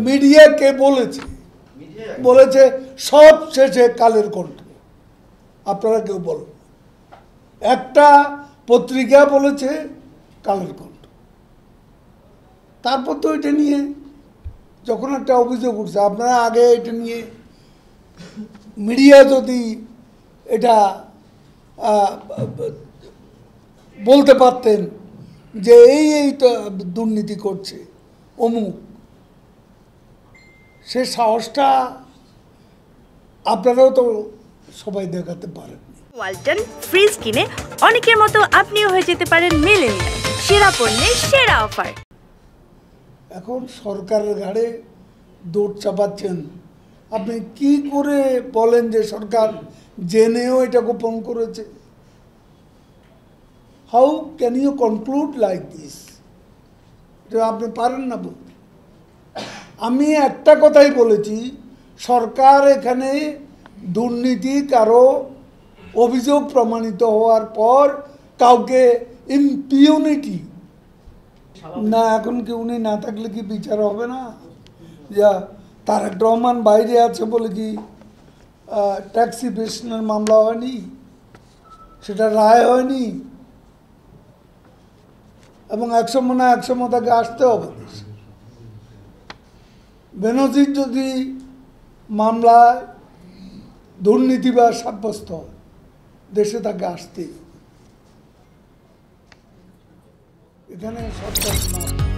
Media কে বলেছে? বলেছে সব শেষে কালের কণ্ঠ। আপনারা কেউ বলেন, একটা পত্রিকা বলেছে কালের কণ্ঠ। তারপর তো এটা নিয়ে যখন একটা অভিযোগ উঠছে, আপনারা আগে এটা নিয়ে মিডিয়া যদি এটা বলতে পারতেন যে এই তো দুর্নীতি করছে অমুক, সে সাহসটা আপনারাও তো সবাই দেখাতে পারেন। ওয়ালটন ফ্রিজ কিনে অনেকের মতো আপনিও হয়ে যেতে পারেন মিলেনিয়াল, সেরা পণ্যের সেরা অফার। এখন সরকারের ঘাড়ে দৌড় চাপাচ্ছেন। আপনি কি করে বলেন যে সরকার জেনেও এটা গোপন করেছে? How can you conclude like this? এটা আপনি পারেন না বলতে। আমি একটা কথাই বলেছি, সরকার এখানে দুর্নীতি কারো অভিযোগ প্রমাণিত হওয়ার পর কাউকে ইম্পিউনিটি না, এখন কি উনি না থাকলে কি বিচার হবে না? যা তারেক রহমান বাইরে আছে বলে কি ট্যাক্সি পেশনের মামলা হয়নি, সেটা রায় হয়নি, এবং একসময় তাকে আসতে হবে। বেনজির যদি মামলায় দুর্নীতিবাজ সাব্যস্ত হয়, দেশে তাকে আসতেই। এখানে সরকার না।